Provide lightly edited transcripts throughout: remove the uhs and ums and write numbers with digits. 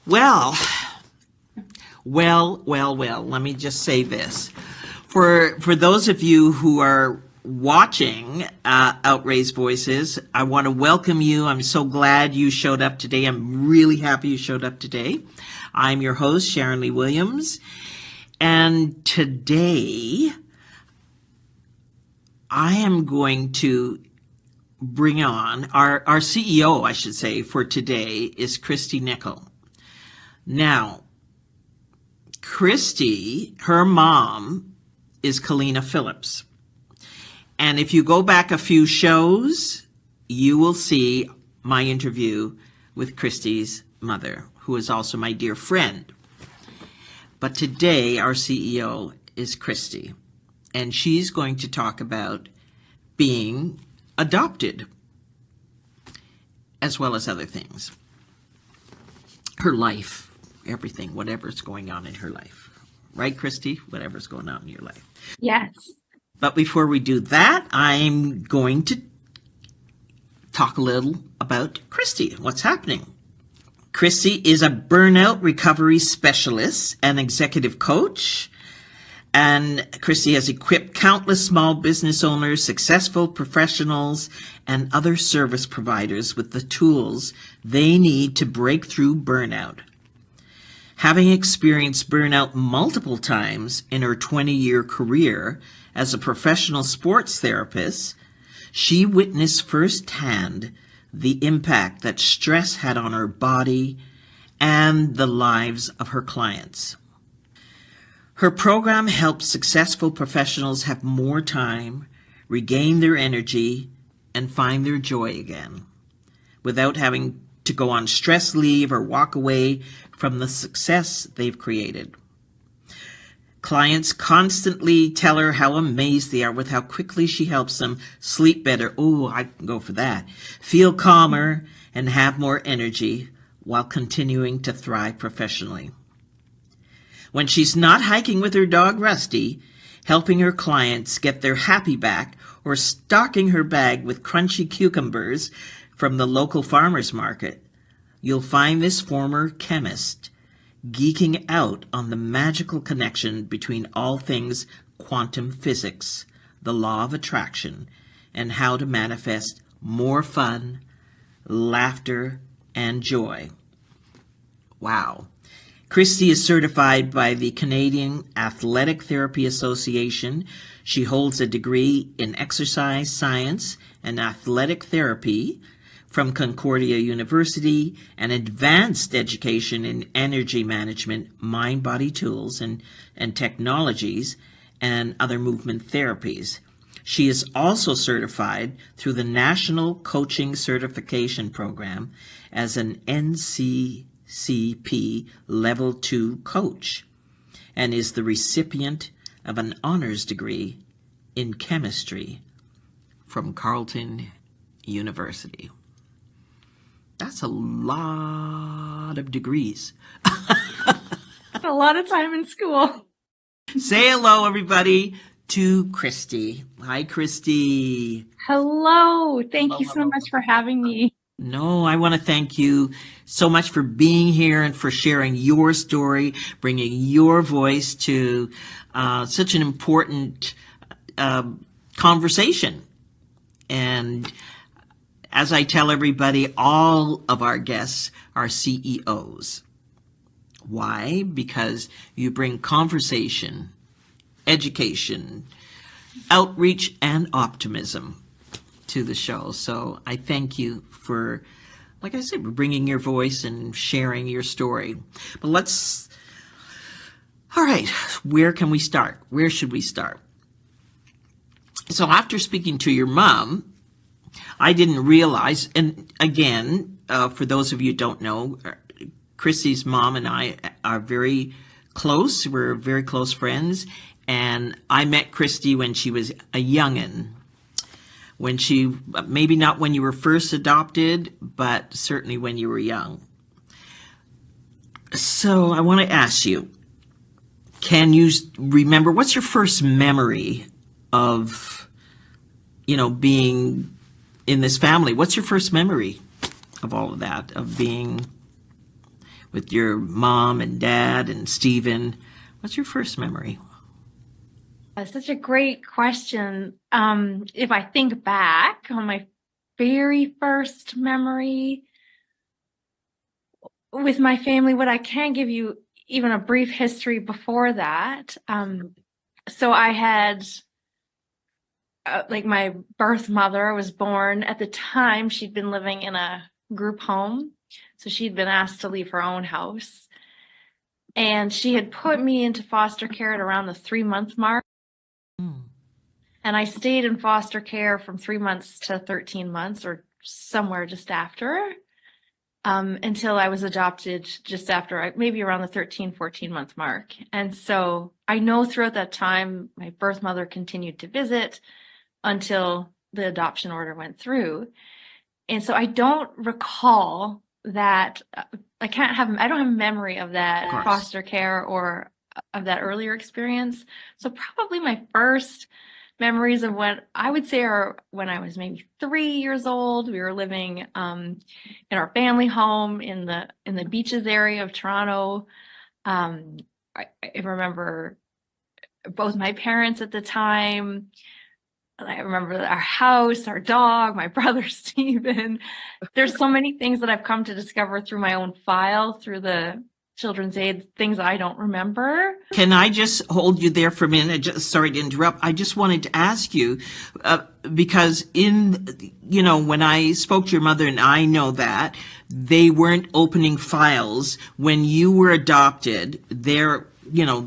Well, let me just say this. For those of you who are watching Outraised Voices, I want to welcome you. I'm so glad you showed up today. I'm really happy you showed up today. I'm your host, Sharon Lee Williams. And today, I am going to bring on our CEO, I should say, for today is Christy Nichol. Now, Christy, her mom is Kalina Phillips. And if you go back a few shows, you will see my interview with Christy's mother, who is also my dear friend. But today, our CEO is Christy, and she's going to talk about being adopted, as well as other things. Her life, everything, whatever's going on in her life. Right, Christy? Whatever's going on in your life. Yes. But before we do that, I'm going to talk a little about Christy, what's happening. Christy is a burnout recovery specialist and executive coach. And Christy has equipped countless small business owners, successful professionals, and other service providers with the tools they need to break through burnout. Having experienced burnout multiple times in her 20-year career as a professional sports therapist, she witnessed firsthand the impact that stress had on her body and the lives of her clients. Her program helps successful professionals have more time, regain their energy, and find their joy again, without having to go on stress leave or walk away from the success they've created. Clients constantly tell her how amazed they are with how quickly she helps them sleep better. Oh, I can go for that. Feel calmer and have more energy while continuing to thrive professionally. When she's not hiking with her dog Rusty, helping her clients get their happy back, or stocking her bag with crunchy cucumbers from the local farmer's market, you'll find this former chemist geeking out on the magical connection between all things quantum physics, the law of attraction, and how to manifest more fun, laughter, and joy. Wow. Christy is certified by the Canadian Athletic Therapy Association. She holds a degree in exercise science and athletic therapy from Concordia University, and advanced education in energy management, mind-body tools and technologies, and other movement therapies. She is also certified through the National Coaching Certification Program as an NCCP Level 2 coach, and is the recipient of an honors degree in chemistry from Carleton University. That's a lot of degrees. A lot of time in school. Say hello, everybody, to Christy. Hi, Christy. Hello. Thank you so much for having me. No, I want to thank you so much for being here and for sharing your story, bringing your voice to such an important conversation. And as I tell everybody, all of our guests are CEOs. Why? Because you bring conversation, education, outreach, and optimism to the show. So I thank you for, like I said, bringing your voice and sharing your story. But all right, where can we start? Where should we start? So after speaking to your mom, I didn't realize, and again, for those of you who don't know, Christy's mom and I are very close. We're very close friends. And I met Christy when she was a youngin'. Maybe not when you were first adopted, but certainly when you were young. So I want to ask you, can you remember, what's your first memory of, being in this family? What's your first memory of all of that, of being with your mom and dad and Stephen. What's your first memory? That's such a great question. If I think back on my very first memory with my family, what I can give you even a brief history before that. So I had like my birth mother was born at the time. She'd been living in a group home. So she'd been asked to leave her own house. And she had put me into foster care at around the 3-month mark. And I stayed in foster care from 3 months to 13 months or somewhere just after, until I was adopted just after, maybe around the 14-month mark. And so I know throughout that time, my birth mother continued to visit until the adoption order went through. And so I don't recall that. I don't have a memory of that foster care or of that earlier experience. So probably my first memories of what I would say are when I was maybe 3 years old. We were living in our family home in the beaches area of Toronto. I remember both my parents at the time. I remember our house, our dog, my brother Stephen. There's so many things that I've come to discover through my own file, through the Children's Aid, things I don't remember. Can I just hold you there for a minute? Sorry to interrupt. I just wanted to ask you, because when I spoke to your mother, and I know that they weren't opening files when you were adopted, the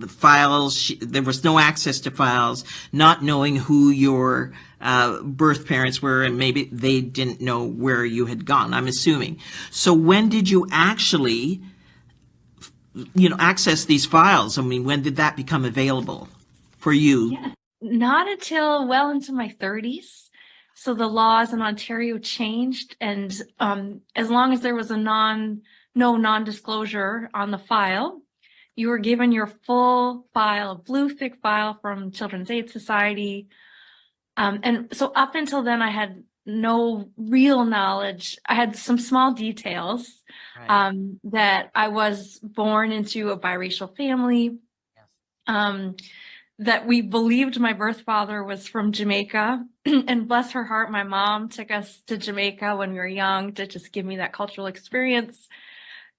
files, there was no access to files, not knowing who your birth parents were, and maybe they didn't know where you had gone, I'm assuming. So when did you actually access these files? I mean, when did that become available for you? Yeah, not until well into my 30s. So the laws in Ontario changed, and as long as there was no non-disclosure on the file, you were given your full file, a blue thick file from Children's Aid Society. And so up until then, I had no real knowledge. I had some small details. Right. That I was born into a biracial family, yes. That we believed my birth father was from Jamaica. And bless her heart, my mom took us to Jamaica when we were young to just give me that cultural experience.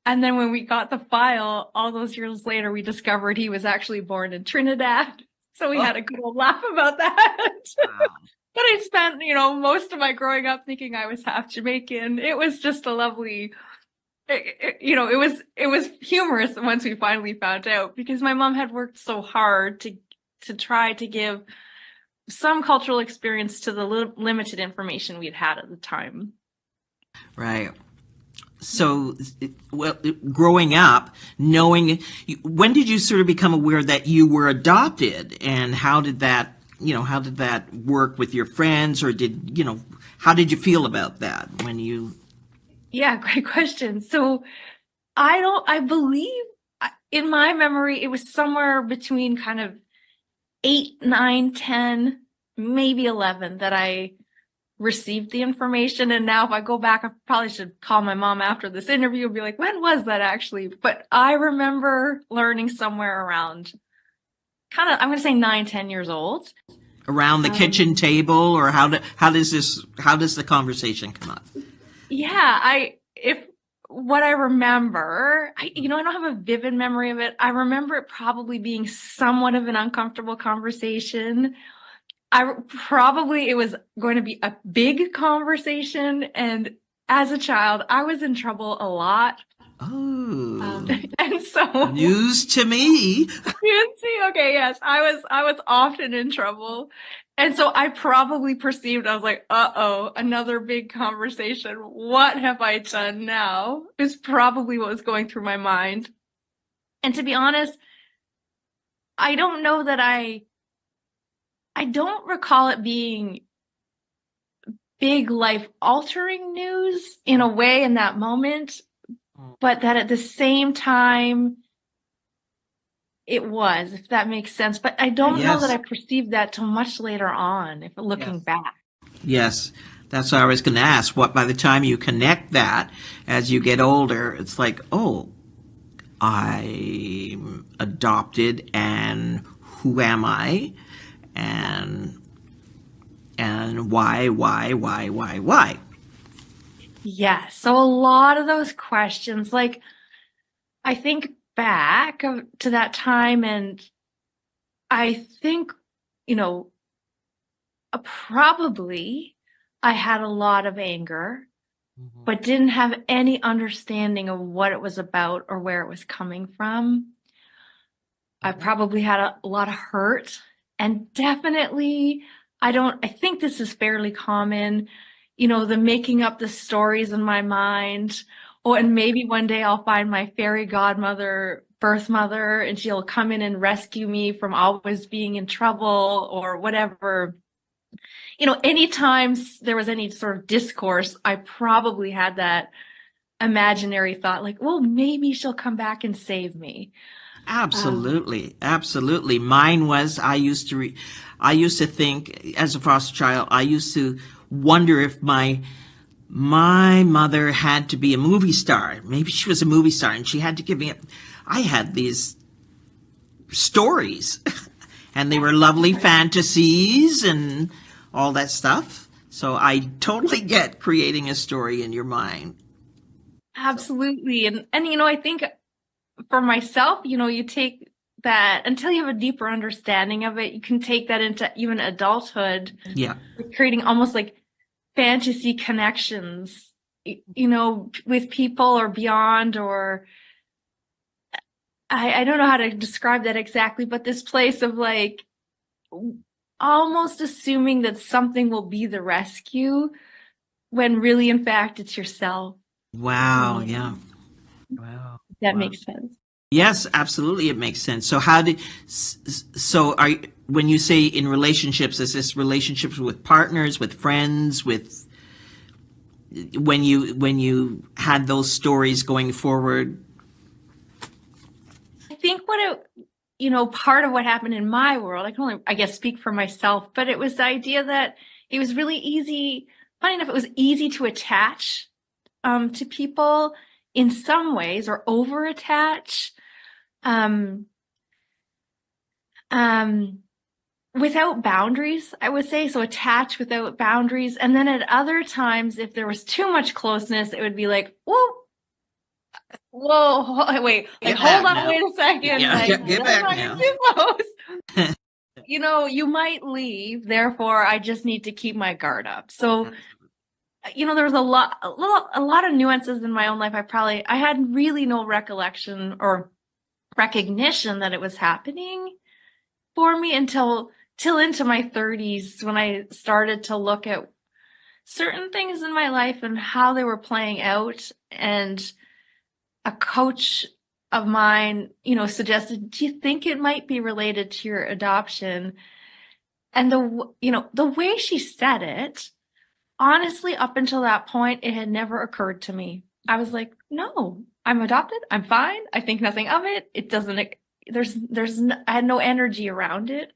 And then when we got the file, all those years later, we discovered he was actually born in Trinidad. So we had a good old laugh about that. Wow. But I spent, most of my growing up thinking I was half Jamaican. It was just a lovely... It was humorous once we finally found out, because my mom had worked so hard to try to give some cultural experience to the limited information we'd had at the time. Right. So, growing up, when did you sort of become aware that you were adopted, and how did that work with your friends, or how did you feel about that when you... Yeah, great question. So I believe in my memory, it was somewhere between kind of 8, 9, 10, maybe 11 that I received the information. And now if I go back, I probably should call my mom after this interview and be like, when was that actually? But I remember learning somewhere around I'm going to say 9, 10 years old. Around the kitchen table, or how does the conversation come up? Yeah, what I remember, I don't have a vivid memory of it. I remember it probably being somewhat of an uncomfortable conversation. It was going to be a big conversation. And as a child, I was in trouble a lot. Oh, and so news to me. You didn't see? Okay, yes, I was often in trouble. And so I probably perceived, I was like, another big conversation. What have I done now? Is probably what was going through my mind. And to be honest, I don't know that I don't recall it being big life-altering news in a way in that moment, but that at the same time, it was, if that makes sense. But I don't know that I perceived that till much later on, if looking back. Yes, that's what I was going to ask. By the time you connect that, as you get older, it's like, oh, I'm adopted, and who am I, and why? Yeah. So a lot of those questions, like I think back to that time, and I think, you know, probably I had a lot of anger, but didn't have any understanding of what it was about or where it was coming from. I probably had a lot of hurt, and definitely I think this is fairly common, the making up the stories in my mind. Oh, and maybe one day I'll find my fairy godmother, birth mother, and she'll come in and rescue me from always being in trouble or whatever. Anytime there was any sort of discourse, I probably had that imaginary thought, like, well, maybe she'll come back and save me. Absolutely, absolutely. Mine was, I used to think, as a foster child, I used to wonder if my mother had to be a movie star. Maybe she was a movie star and she had to give me I had these stories and they were lovely fantasies and all that stuff. So I totally get creating a story in your mind. Absolutely. And I think for myself, you take that until you have a deeper understanding of it, you can take that into even adulthood, Yeah. creating almost like fantasy connections, with people or beyond, or I don't know how to describe that exactly, but this place of like almost assuming that something will be the rescue when really, in fact, it's yourself. Wow. Yeah. Wow. That Wow. makes sense. Yes, absolutely, it makes sense. So when you say in relationships, is this relationships with partners, with friends, with when you had those stories going forward? I think part of what happened in my world, I can only, I guess, speak for myself, but it was the idea that it was really easy, funny enough, it was easy to attach to people in some ways, or over attach. Um, um, Without boundaries, I would say. So attach without boundaries. And then at other times, if there was too much closeness, it would be like, whoa, wait, like, hold on, wait a second. Yeah, Like, get let's back not now. get too close. You might leave, therefore I just need to keep my guard up. So, there was a lot of nuances in my own life. I had really no recollection or recognition that it was happening for me until till into my 30s, when I started to look at certain things in my life and how they were playing out. And a coach of mine, suggested, do you think it might be related to your adoption? And the way she said it, honestly, up until that point, it had never occurred to me. I was like, no, I'm adopted. I'm fine. I think nothing of it. It doesn't, I had no energy around it.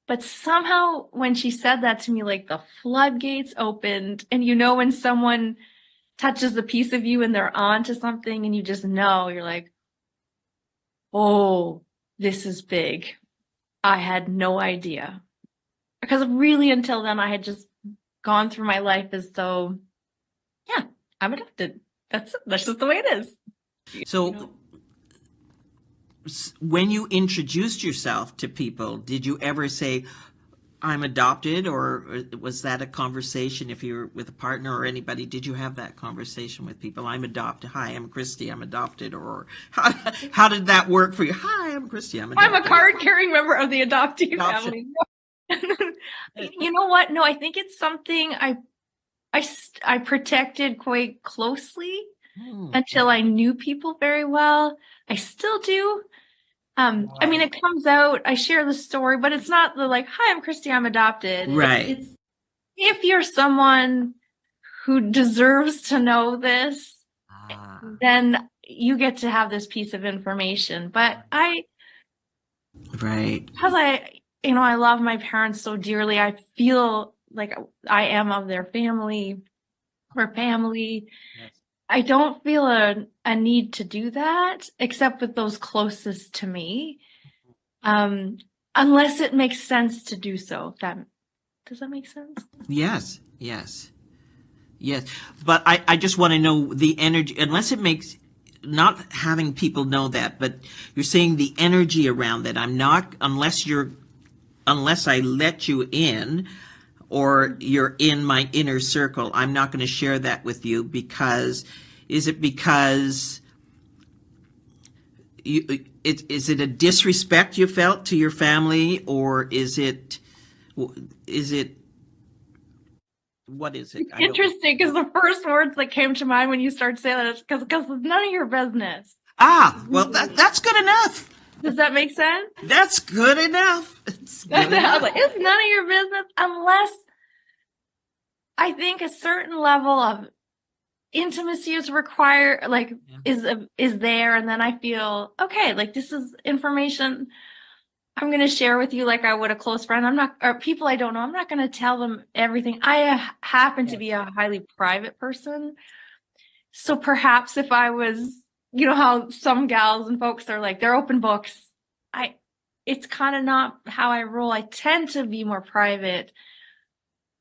But somehow when she said that to me, like the floodgates opened. And when someone touches a piece of you and they're on to something and you just know, you're like, oh, this is big. I had no idea. Because really until then I had just gone through my life as though, yeah, I'm adopted. That's just the way it is. So when you introduced yourself to people, did you ever say, I'm adopted, or was that a conversation if you're with a partner or anybody? Did you have that conversation with people? I'm adopted. Hi, I'm Christy. I'm adopted. Or how did that work for you? Hi, I'm Christy. I'm adopted. I'm a card-carrying member of the adoptee family. You know what? No, I think it's something I protected quite closely until I knew people very well. I still do. I mean, it comes out, I share the story, but it's not the like, hi, I'm Christy, I'm adopted. Right. It's if you're someone who deserves to know this, then you get to have this piece of information. But because I love my parents so dearly, I feel like I am of their family. We're family. I don't feel a need to do that, except with those closest to me. Unless it makes sense to do so. Does that make sense? Yes, yes, yes. But I just want to know the energy, unless it makes, not having people know that, but you're saying the energy around that. I'm not, unless I let you in or you're in my inner circle, I'm not going to share that with you because, is it because is it a disrespect you felt to your family, or is it what is it? I don't know. Interesting, because the first words that came to mind when you start saying that is because it's none of your business. Well, that's good enough. Does that make sense? That's good enough. It's good I was enough. like, it's none of your business unless I think a certain level of intimacy is required, like is there, and then I feel okay, like this is information I'm going to share with you like I would a close friend. I'm not, or people I don't know, I'm not going to tell them everything. I happen to be a highly private person. So perhaps if I was, you know, how some gals and folks are like, they're open books. It's kind of not how I roll. I tend to be more private.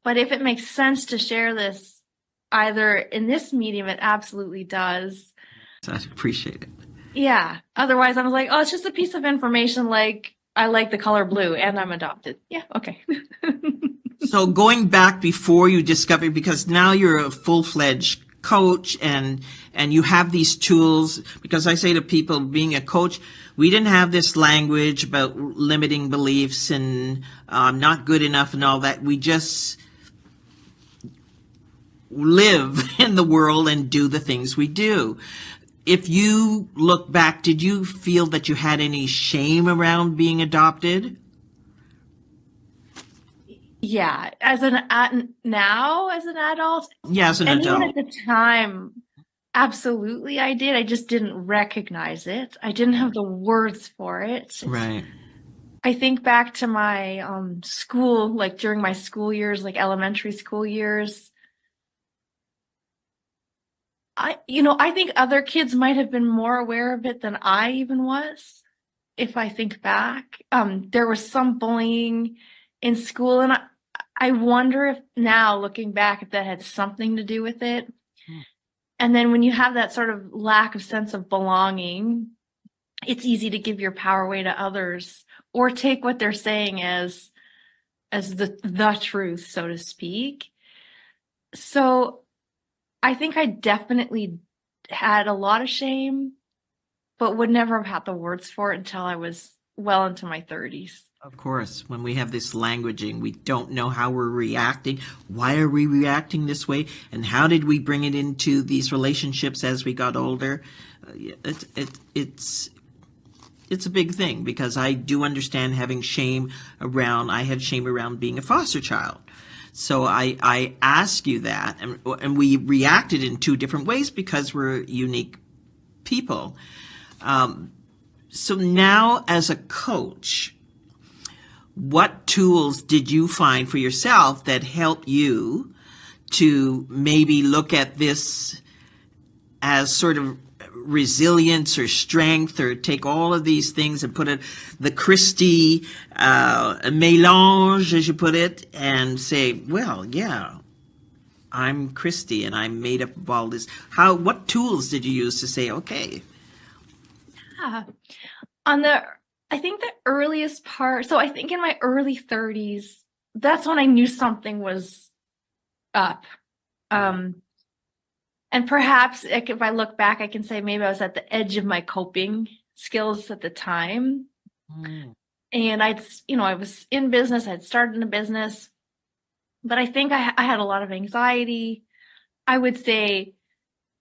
But if it makes sense to share this, either in this medium, it absolutely does. I appreciate it. Yeah. Otherwise, I was like, oh, it's just a piece of information. Like, I like the color blue and I'm adopted. Yeah. Okay. So going back before you discovered, because now you're a full-fledged coach and you have these tools, because I say to people, being a coach, we didn't have this language about limiting beliefs and not good enough and all that. We just live in the world and do the things we do. If you look back, did you feel that you had any shame around being adopted? Yeah, now as an adult, Yeah, as an and adult. even at the time, absolutely I did. I just didn't recognize it. I didn't have the words for it. Right. I think back to my school, like during my school years, like elementary school years. I think other kids might have been more aware of it than I even was. If I think back, there was some bullying in school, and I wonder if now looking back, if that had something to do with it. And then when you have that sort of lack of sense of belonging, it's easy to give your power away to others or take what they're saying as the truth, so to speak. So I think I definitely had a lot of shame, but would never have had the words for it until I was well into my 30s. Of course, when we have this languaging, we don't know how we're reacting. Why are we reacting this way? And how did we bring it into these relationships as we got older? It's a big thing, because I do understand having shame around, I had shame around being a foster child. So I ask you that, and we reacted in two different ways because we're unique people. So now as a coach, what tools did you find for yourself that help you to maybe look at this as sort of resilience or strength, or take all of these things and put it, the Christy mélange, as you put it, and say, well, yeah, I'm Christy and I'm made up of all this. What tools did you use to say, okay? Yeah. I think the earliest part, so I think in my early 30s, that's when I knew something was up. And perhaps if I look back, I can say maybe I was at the edge of my coping skills at the time. And I was in business, I'd started in a business, but I think I had a lot of anxiety. I would say,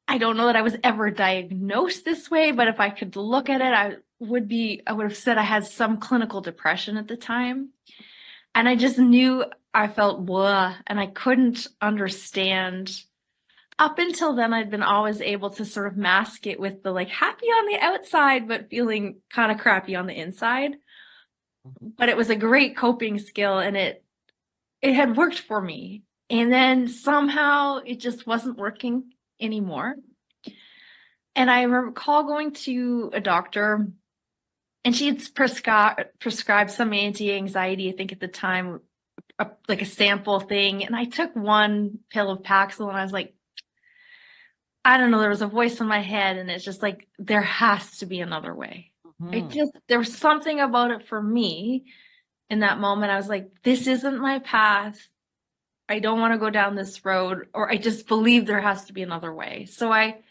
I don't know that I was ever diagnosed this way, but if I could look at it, I would have said I had some clinical depression at the time. And I just knew I felt blah, and I couldn't understand. Up until then, I'd been always able to sort of mask it with the like happy on the outside, but feeling kind of crappy on the inside. But it was a great coping skill, and it had worked for me. And then somehow it just wasn't working anymore. And I recall going to a doctor, and she had prescribed some anti-anxiety, I think at the time, like a sample thing. And I took one pill of Paxil, and I was like, I don't know, there was a voice in my head, and it's just like, there has to be another way. There was something about it for me in that moment. I was like, this isn't my path. I don't want to go down this road, or I just believe there has to be another way. So I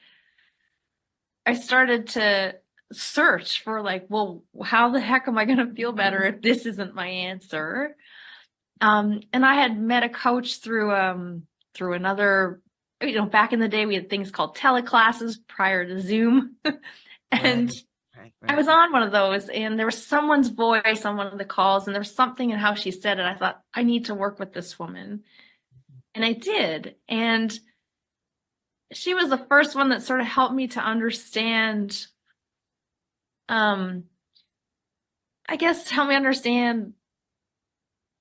started to search for like, well, how the heck am I going to feel better if this isn't my answer? And I had met a coach through another, back in the day, we had things called teleclasses prior to Zoom. And Right. I was on one of those, and there was someone's voice on one of the calls, and there was something in how she said it. I thought, I need to work with this woman. And I did. And she was the first one that sort of helped me to understand, I guess, help me understand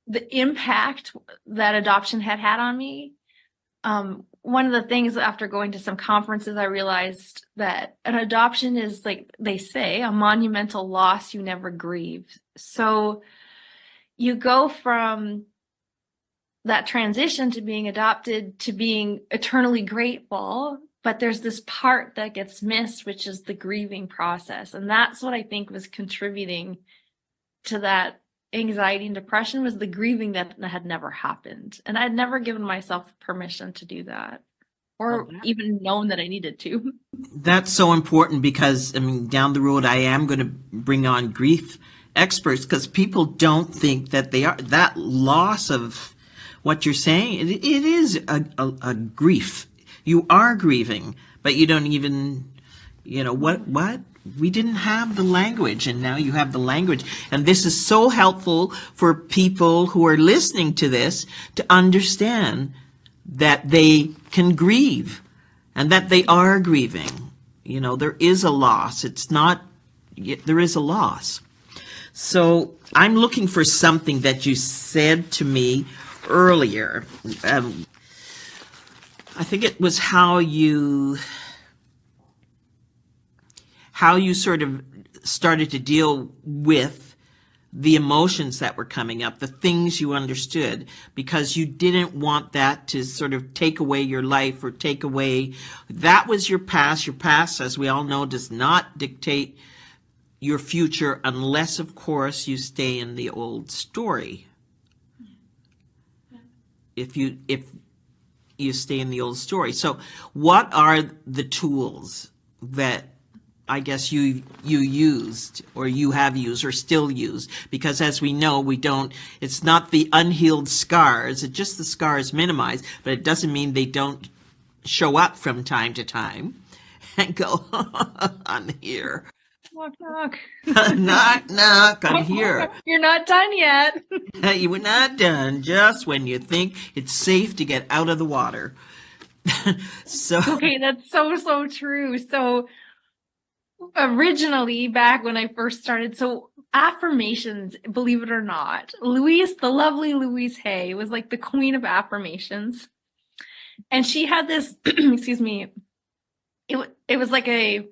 the impact that adoption had on me. One of the things after going to some conferences, I realized that an adoption is, like they say, a monumental loss you never grieve. So you go from that transition to being adopted to being eternally grateful, but there's this part that gets missed, which is the grieving process. And that's what I think was contributing to that anxiety and depression, was the grieving that had never happened. And I'd never given myself permission to do that, or even known that I needed to. That's so important, because, I mean, down the road, I am going to bring on grief experts, because people don't think that they are, that loss of what you're saying, it is a grief. You are grieving, but you don't even, what? We didn't have the language, and now you have the language. And this is so helpful for people who are listening to this to understand that they can grieve and that they are grieving. There is a loss. There is a loss. So I'm looking for something that you said to me earlier. I think it was how you sort of started to deal with the emotions that were coming up, the things you understood, because you didn't want that to sort of take away your life, or take away, that was your past. Your past, as we all know, does not dictate your future, unless, of course, you stay in the old story. If you stay in the old story. So what are the tools that I guess you used, or you have used, or still use? Because as we know, it's not the unhealed scars, it's just the scars minimized, but it doesn't mean they don't show up from time to time and go, I'm here. Knock, knock. Knock, knock, I'm here. You're not done yet. You were not done just when you think it's safe to get out of the water. So okay, that's so true. So originally, back when I first started, so affirmations, believe it or not, the lovely Louise Hay was like the queen of affirmations. And she had this, excuse me, it was like a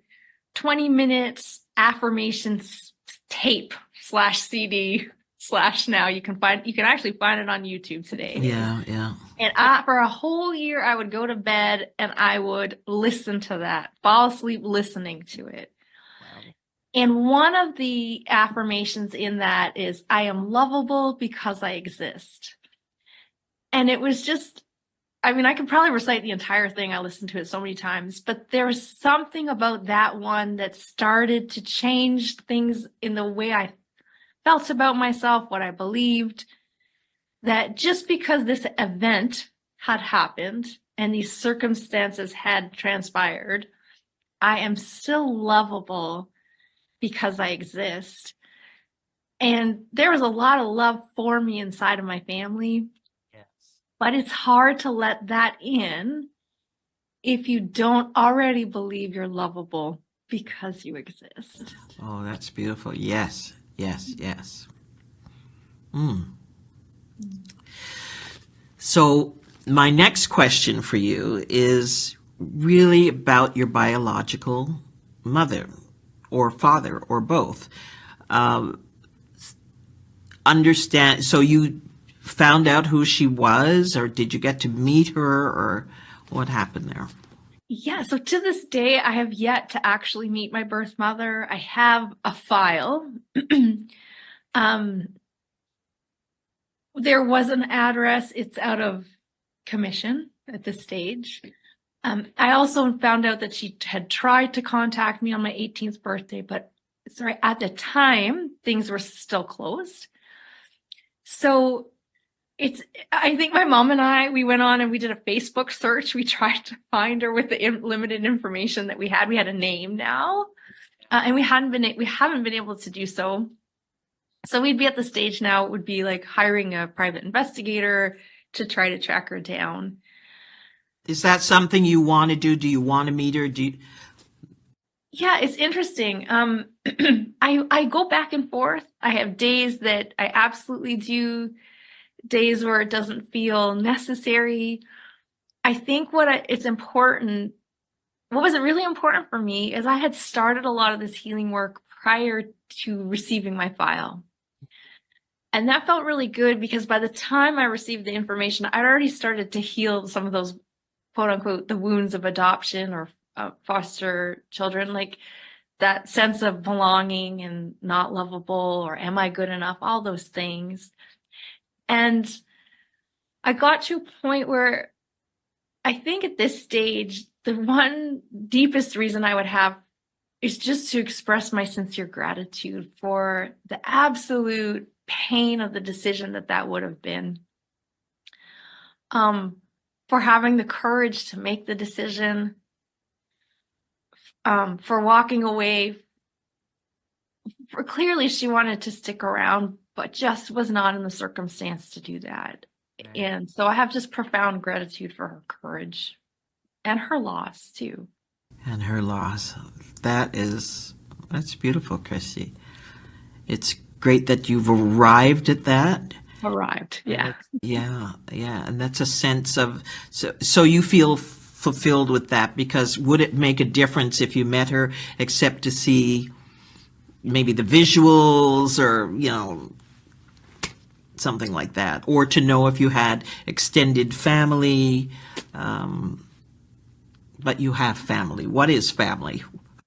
20-minute affirmations tape / CD / now you can actually find it on YouTube today. Yeah. And for a whole year, I would go to bed and I would listen to that, fall asleep listening to it. Wow. And one of the affirmations in that is, I am lovable because I exist. And it was just, I mean, I could probably recite the entire thing. I listened to it so many times, but there was something about that one that started to change things in the way I felt about myself, what I believed, that just because this event had happened and these circumstances had transpired, I am still lovable because I exist. And there was a lot of love for me inside of my family. But it's hard to let that in if you don't already believe you're lovable because you exist. Oh, that's beautiful. Yes. So my next question for you is, really about your biological mother or father or both. Understand, so you found out who she was, or did you get to meet her, or what happened there? Yeah, so to this day, I have yet to actually meet my birth mother. I have a file. um, there was an address. It's out of commission at this stage. I also found out that she had tried to contact me on my 18th birthday, but sorry, at the time, things were still closed. So I think my mom and I, we went on and we did a Facebook search. We tried to find her with the limited information that we had. We had a name now, and we haven't been able to do so. So we'd be at the stage now, it would be like hiring a private investigator to try to track her down. Is that something you want to do? Do you want to meet her? Yeah, it's interesting. I go back and forth. I have days that I absolutely do, days where it doesn't feel necessary. I think it's important, what was really important for me is I had started a lot of this healing work prior to receiving my file. And that felt really good because by the time I received the information, I'd already started to heal some of those, quote unquote, the wounds of adoption or foster children, like that sense of belonging and not lovable or am I good enough, all those things. And I got to a point where I think at this stage, the one deepest reason I would have is just to express my sincere gratitude for the absolute pain of the decision that would have been. For having the courage to make the decision, for walking away. For clearly she wanted to stick around, but just was not in the circumstance to do that. Right. And so I have just profound gratitude for her courage and her loss too. And her loss. That's beautiful, Christy. It's great that you've arrived at that. Yeah. Yeah. And that's a sense of, so you feel fulfilled with that, because would it make a difference if you met her except to see maybe the visuals or, something like that, or to know if you had extended family, but you have family. What is family?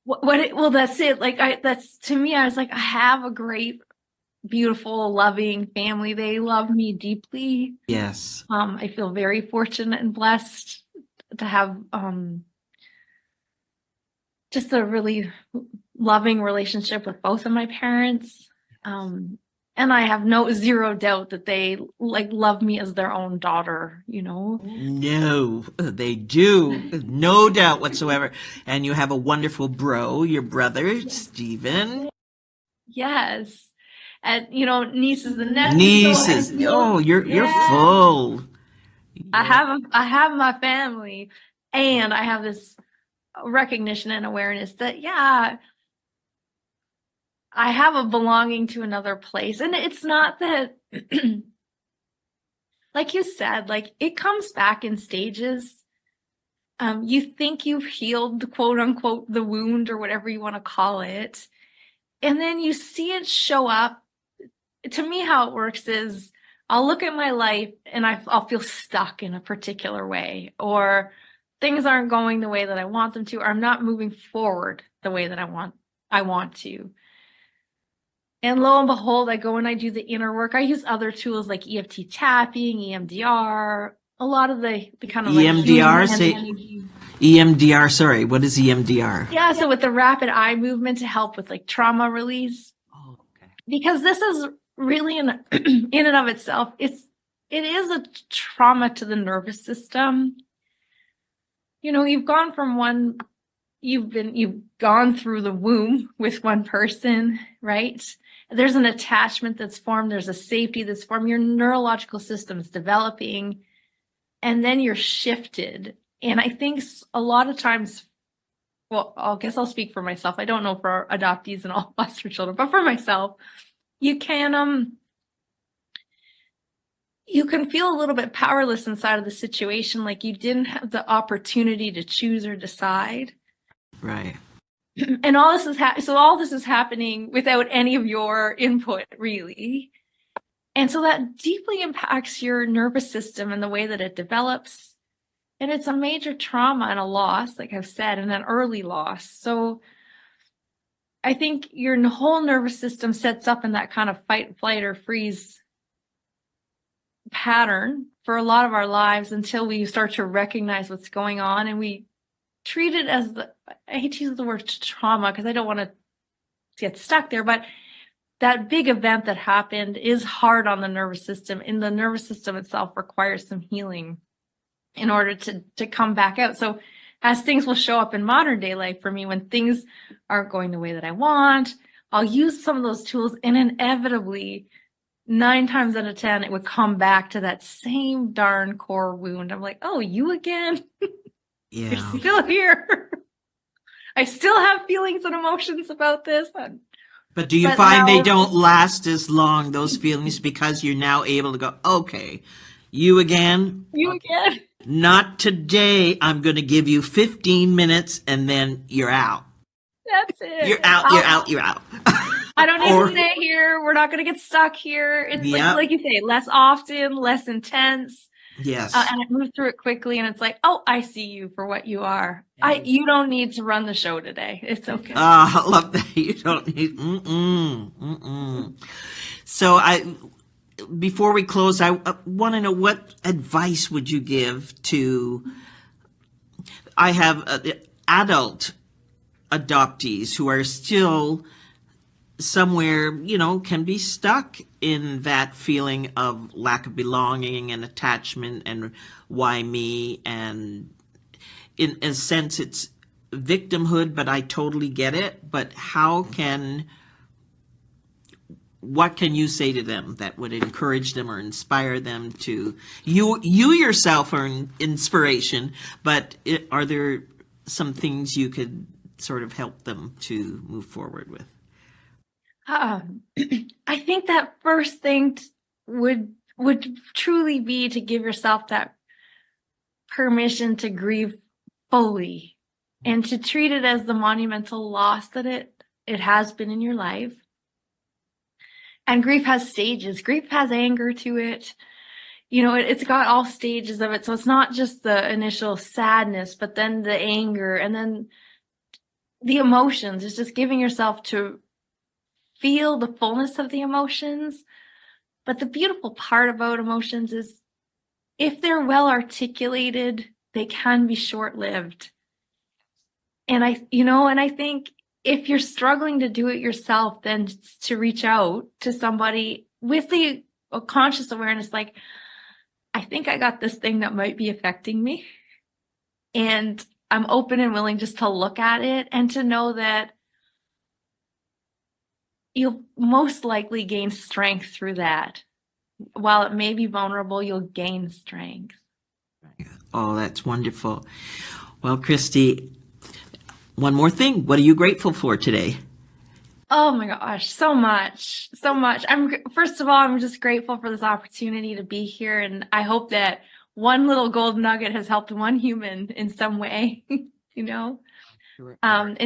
Well, that's it. That's to me, I was like, I have a great, beautiful, loving family. They love me deeply. Yes. I feel very fortunate and blessed to have just a really loving relationship with both of my parents. And I have zero doubt that they love me as their own daughter, No, they do. No doubt whatsoever. And you have a wonderful your brother, Stephen. Yes. And, nieces and nephews. Nieces. You're full. Yeah. I have my family, and I have this recognition and awareness that, I have a belonging to another place. And it's not that, like you said, it comes back in stages. You think you've healed, quote unquote, the wound or whatever you want to call it. And then you see it show up. To me, how it works is I'll look at my life and I'll feel stuck in a particular way, or things aren't going the way that I want them to, or I'm not moving forward the way that I want to. And lo and behold, I go and I do the inner work. I use other tools like EFT tapping, EMDR, a lot of the kind of EMDR, EMDR, sorry, what is EMDR? Yeah, so with the rapid eye movement to help with trauma release. Oh, okay. Because this is really in and of itself, it is a trauma to the nervous system. You've gone from you've gone through the womb with one person, right? There's an attachment that's formed. There's a safety that's formed. Your neurological system is developing, and then you're shifted. And I think a lot of times, well, I guess I'll speak for myself. I don't know for our adoptees and all foster children, but for myself, you can, you can feel a little bit powerless inside of the situation, like you didn't have the opportunity to choose or decide. Right. And all this is so all this is happening without any of your input, really. And so that deeply impacts your nervous system and the way that it develops. And it's a major trauma and a loss, like I've said, and an early loss. So I think your whole nervous system sets up in that kind of fight, flight, or freeze pattern for a lot of our lives until we start to recognize what's going on, and we treat it as I hate to use the word trauma because I don't want to get stuck there, but that big event that happened is hard on the nervous system, and the nervous system itself requires some healing in order to come back out. So as things will show up in modern day life for me, when things aren't going the way that I want, I'll use some of those tools, and inevitably 9 times out of 10, it would come back to that same darn core wound. I'm like, oh, you again? Yeah. You're still here. I still have feelings and emotions about this. But do you find they don't last as long, those feelings, because you're now able to go, okay, you again? You again? Not today. I'm going to give you 15 minutes and then you're out. That's it. You're out, you're out, you're out. I don't need to stay here. We're not going to get stuck here. It's like you say, less often, less intense. Yes. And I move through it quickly, and it's like, oh, I see you for what you are. You don't need to run the show today. It's okay. I love that. You don't need. So before we close, I want to know, what advice would you give to? I have adult adoptees who are still somewhere, can be stuck in that feeling of lack of belonging and attachment and why me, and in a sense it's victimhood, but I totally get it. But what can you say to them that would encourage them or inspire them to, you yourself are an inspiration, but are there some things you could sort of help them to move forward with? I think that first thing would truly be to give yourself that permission to grieve fully and to treat it as the monumental loss that it has been in your life. And grief has stages. Grief has anger to it. It's got all stages of it. So it's not just the initial sadness, but then the anger and then the emotions. It's just giving yourself to feel the fullness of the emotions. But the beautiful part about emotions is if they're well articulated, they can be short-lived. And I think if you're struggling to do it yourself, then to reach out to somebody with a conscious awareness, like, I think I got this thing that might be affecting me. And I'm open and willing just to look at it and to know that you'll most likely gain strength through that. While it may be vulnerable, you'll gain strength. Oh, that's wonderful. Well, Christy, one more thing. What are you grateful for today? Oh my gosh, so much. First of all, I'm just grateful for this opportunity to be here. And I hope that one little gold nugget has helped one human in some way, and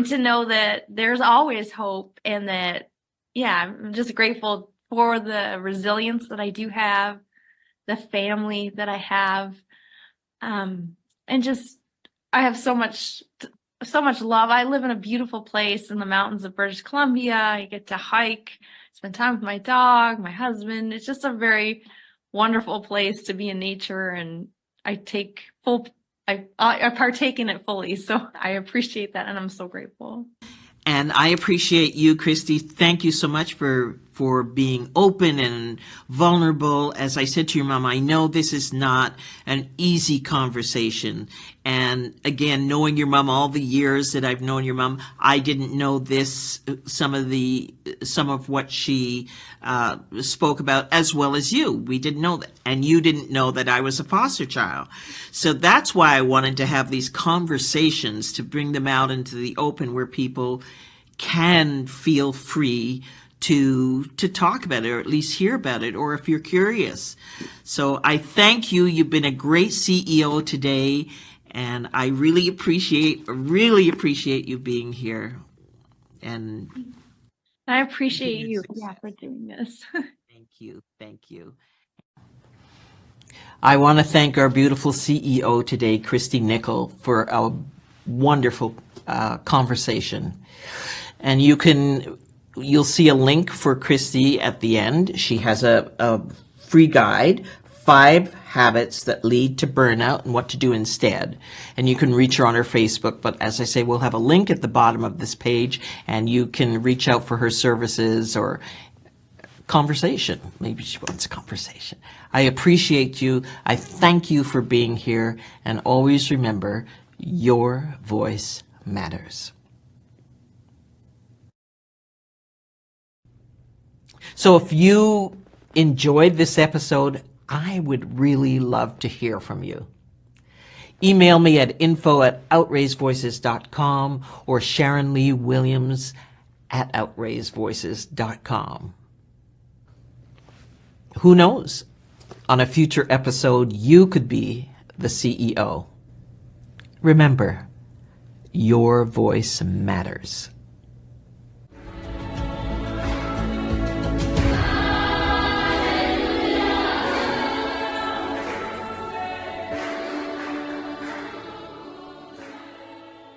to know that there's always hope, and that, I'm just grateful for the resilience that I do have, the family that I have, and just, I have so much love. I live in a beautiful place in the mountains of British Columbia. I get to hike, spend time with my dog, my husband. It's just a very wonderful place to be in nature, and I partake in it fully. So I appreciate that, and I'm so grateful. And I appreciate you, Christy. Thank you so much for being open and vulnerable. As I said to your mom, I know this is not an easy conversation. And again, knowing your mom all the years that I've known your mom, I didn't know this, some of what she spoke about as well as you. We didn't know that. And you didn't know that I was a foster child. So that's why I wanted to have these conversations, to bring them out into the open where people can feel free to talk about it, or at least hear about it, or if you're curious. So I thank you. You've been a great CEO today, and I really appreciate you being here. And I appreciate you, for doing this. Thank you. I want to thank our beautiful CEO today, Christy Nichol, for a wonderful conversation. And you'll see a link for Christy at the end. She has a free guide, 5 habits that lead to burnout and what to do instead. And you can reach her on her Facebook, but as I say, we'll have a link at the bottom of this page, and you can reach out for her services or conversation. Maybe she wants a conversation. I appreciate you. I thank you for being here, and always remember, your voice matters. So if you enjoyed this episode, I would really love to hear from you. Email me at info@outraisedvoices.com or Sharon Lee Williams @outraisedvoices.com. Who knows? On a future episode, you could be the CEO. Remember, your voice matters.